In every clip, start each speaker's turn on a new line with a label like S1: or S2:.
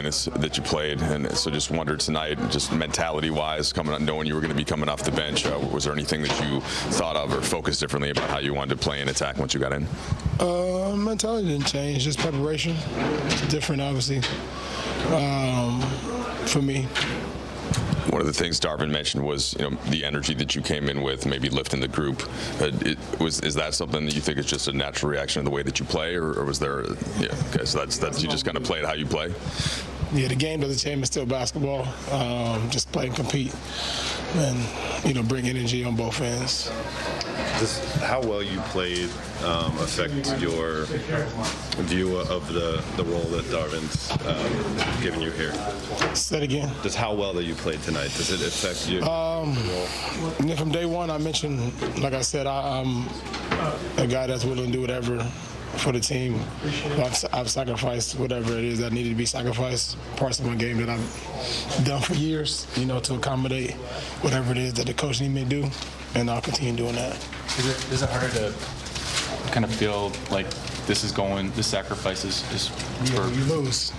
S1: minutes that you played, and so just wondered tonight, just mentality-wise, coming up, knowing you were going to be coming off the bench, was there anything that you thought of or focused differently about how you wanted to play and attack once you got in?
S2: Mentality didn't change, just preparation. It's different, obviously, for me.
S1: One of the things Darvin mentioned was, the energy that you came in with, maybe lifting the group. Is that something that you think is just a natural reaction of the way that you play, or was there? Yeah, okay, so that's you just kind of play it how you play.
S2: Yeah, the game doesn't change. It's still basketball. Just play and compete, and bring energy on both ends.
S3: Does how well you played affect your view of the role that Darvin's given you here?
S2: Say it again.
S3: Does how well that you played tonight, does it affect you?
S2: From day one, I mentioned, like I said, I'm a guy that's willing to do whatever for the team. I've sacrificed whatever it is that needed to be sacrificed, parts of my game that I've done for years, to accommodate whatever it is that the coach needs me to do, and I'll continue doing that.
S4: Is it harder to kind of feel like this sacrifice is for...
S2: You lose.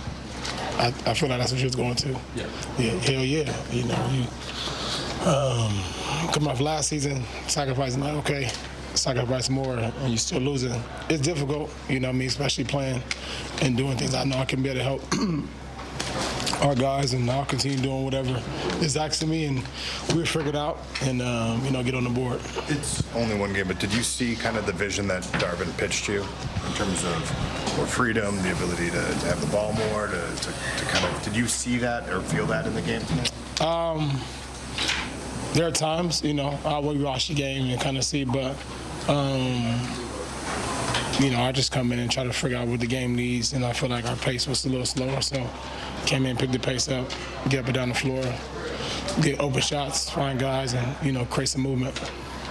S2: I feel like that's what you was going to.
S4: Yeah.
S2: Yeah, hell yeah. Coming off last season, sacrificing, like, okay, sacrifice more, and you're still losing. It's difficult, especially playing and doing things I know I can be able to help our guys, and I'll continue doing whatever is asked of me, and we'll figure it out and, get on the board.
S5: It's only one game, but did you see kind of the vision that Darvin pitched you in terms of more freedom, the ability to have the ball more, to kind of, did you see that or feel that in the game tonight?
S2: There are times, I will watch the game and kind of see, but, I just come in and try to figure out what the game needs, and I feel like our pace was a little slower, so came in, picked the pace up, get up and down the floor, get open shots, find guys, and, create some movement.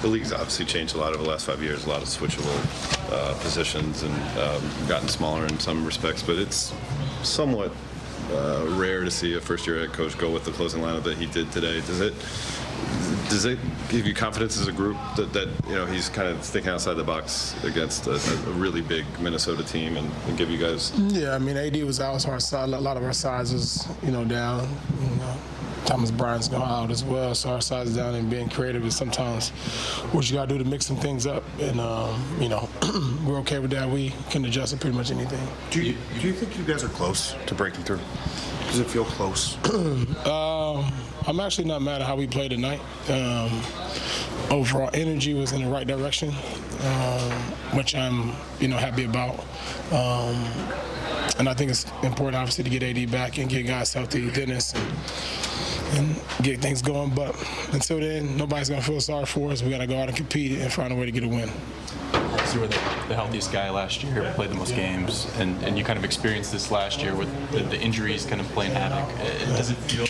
S3: The league's obviously changed a lot over the last 5 years, a lot of switchable positions, and gotten smaller in some respects, but it's somewhat rare to see a first-year head coach go with the closing lineup that he did today. Does it give you confidence as a group that he's kind of thinking outside the box against a really big Minnesota team and give you guys?
S2: Yeah, AD was out, so a lot of our size was down. Thomas Bryant's going out as well, so our size is down, and being creative is sometimes what you got to do to mix some things up. And we're okay with that. We can adjust to pretty much anything.
S5: Do you think you guys are close to breaking through? Does it feel close?
S2: I'm actually not mad at how we played tonight. Overall energy was in the right direction, which I'm happy about. And I think it's important, obviously, to get AD back and get guys healthy, Dennis, and get things going. But until then, nobody's going to feel sorry for us. We got to go out and compete and find a way to get a win.
S4: You were the healthiest guy last year, played the most games, and you kind of experienced this last year with the injuries kind of playing havoc. Does it feel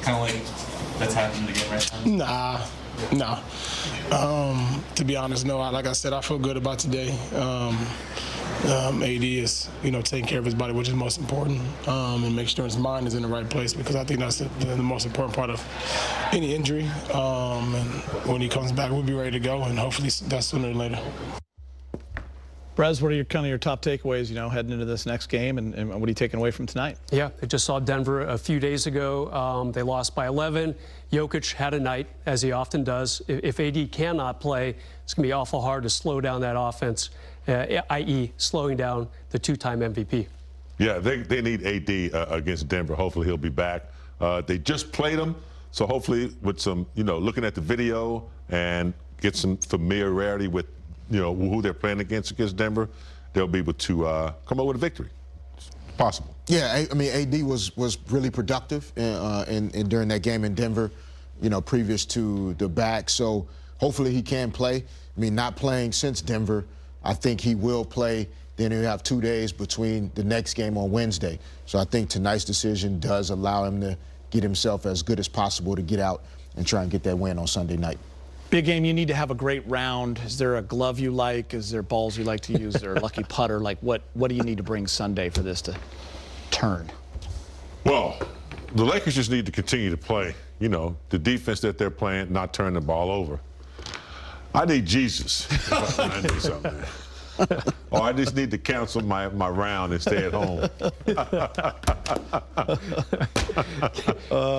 S4: kind of like that's happened again right now?
S2: Nah. To be honest, no. Like I said, I feel good about today. AD is, taking care of his body, which is most important, and make sure his mind is in the right place, because I think that's the most important part of any injury. And when he comes back, we'll be ready to go, and hopefully that's sooner than later.
S6: Brez, what are your top takeaways, heading into this next game, and what are you taking away from tonight?
S7: Yeah, I just saw Denver a few days ago. They lost by 11. Jokic had a night, as he often does. If AD cannot play, it's going to be awful hard to slow down that offense, i.e. slowing down the two-time MVP.
S8: Yeah, they need AD against Denver. Hopefully he'll be back. They just played him, so hopefully with some, looking at the video and get some familiarity with who they're playing against Denver, they'll be able to come up with a victory. It's possible.
S9: Yeah, AD was really productive during that game in Denver, previous to the back. So hopefully he can play. Not playing since Denver, I think he will play. Then he'll have 2 days between the next game on Wednesday. So I think tonight's decision does allow him to get himself as good as possible to get out and try and get that win on Sunday night.
S6: Big game, you need to have a great round. Is there a glove you like? Is there balls you like to use? Is there a lucky putter? Like, what do you need to bring Sunday for this to turn?
S8: Well, the Lakers just need to continue to play, the defense that they're playing, not turn the ball over. I need Jesus. I need something. Or I just need to cancel my round and stay at home.
S7: You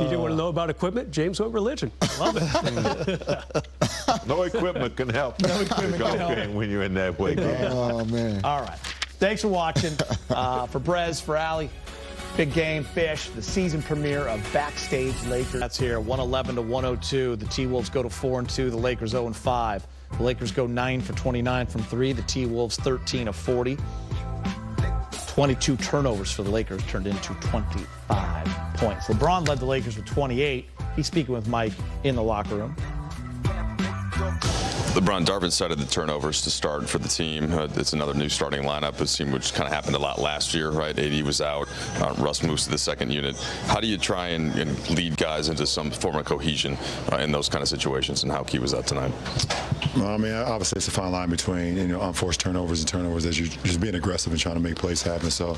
S7: didn't want to know about equipment? James went religion. Love it.
S8: No equipment can help.
S6: No equipment
S8: the golf
S6: can help.
S8: game when you're in that way.
S9: Oh, man.
S6: All right. Thanks for watching. For Brez, for Allie, Big Game Fish, the season premiere of Backstage Lakers. That's here, 111 to 102. The T-Wolves go to 4-2. The Lakers 0-5. The Lakers go 9 for 29 from 3. The T-Wolves 13 of 40. 22 turnovers for the Lakers turned into 25 points. LeBron led the Lakers with 28. He's speaking with Mike in the locker room.
S1: LeBron, Darvin cited the turnovers to start for the team. It's another new starting lineup, a team which kind of happened a lot last year, right? AD was out. Russ moves to the second unit. How do you try and lead guys into some form of cohesion in those kind of situations, and how key was that tonight?
S10: Well, I mean, obviously it's a fine line between, unforced turnovers and turnovers as you're just being aggressive and trying to make plays happen. So,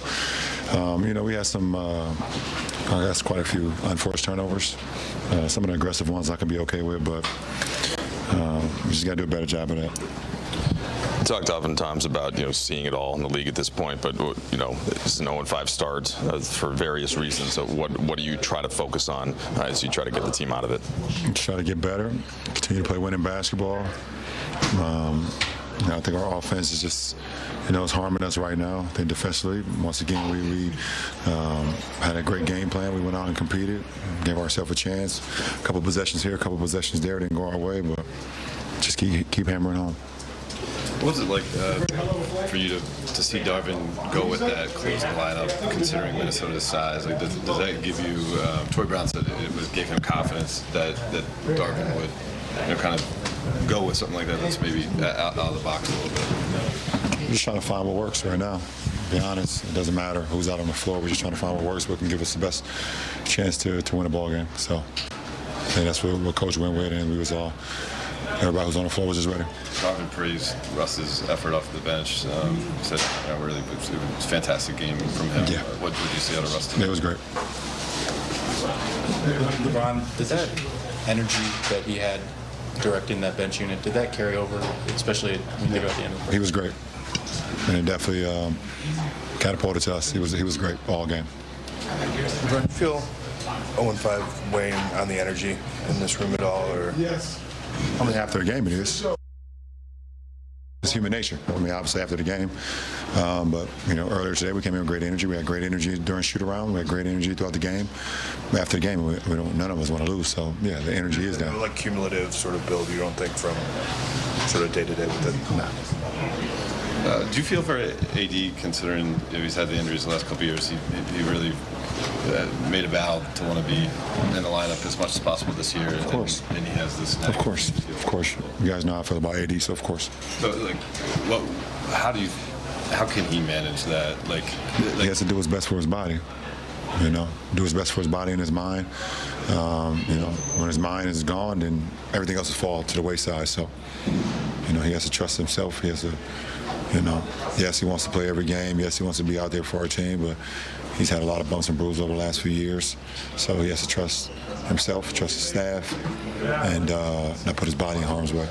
S10: we had some, I guess, quite a few unforced turnovers. Some of the aggressive ones I can be okay with, but we just got to do a better job of that.
S1: You talked oftentimes about seeing it all in the league at this point, but it's an 0-5 start for various reasons. So what do you try to focus on as you try to get the team out of it?
S10: Try to get better, continue to play winning basketball. I think our offense is just, is harming us right now. I think defensively, once again, we had a great game plan. We went out and competed, gave ourselves a chance. A couple possessions here, a couple possessions there, didn't go our way, but just keep hammering home.
S3: What was it like for you to see Darvin go with that closing lineup, considering Minnesota's size? Like, does that give you? Troy Brown said it gave him confidence that Darvin would, kind of go with something like that that's maybe out of the box a little bit.
S10: We're just trying to find what works right now. To be honest, it doesn't matter who's out on the floor. We're just trying to find what works, what can give us the best chance to win a ball game. So, I think that's what Coach went with, and we was all. Everybody who's on the floor was just ready.
S3: Darvin praised Russ's effort off the bench. Said, really, it was a fantastic game from him.
S10: Yeah.
S3: What did you see out of Russ today?
S10: It was great.
S11: LeBron, did that energy that he had directing that bench unit, did that carry over, especially when you think about the end of the
S10: He was great. And it definitely catapulted to us. He was great all game.
S12: Do you feel 0-5 weighing on the energy in this room at all? Or?
S10: Yes. I mean, after the game it is. It's human nature. I mean, obviously after the game. But, earlier today we came in with great energy. We had great energy during shoot-around. We had great energy throughout the game. But after the game, none of us want to lose. So, yeah, the energy is down.
S12: Like cumulative sort of build, you don't think, from sort of day-to-day with it?
S10: No.
S3: Do you feel for AD, considering he's had the injuries the last couple of years, he really made a vow to want to be in the lineup as much as possible this year?
S10: Of course.
S3: And he has this.
S10: Of course. You guys know how I feel about AD, so of course.
S3: So, how can he manage that?
S10: He has to do what's best for his body. Do what's best for his body and his mind. When his mind is gone, then everything else will fall to the wayside. So, he has to trust himself. He has to, yes, he wants to play every game. Yes, he wants to be out there for our team, but he's had a lot of bumps and bruises over the last few years. So he has to trust himself, trust his staff, and not put his body in harm's way.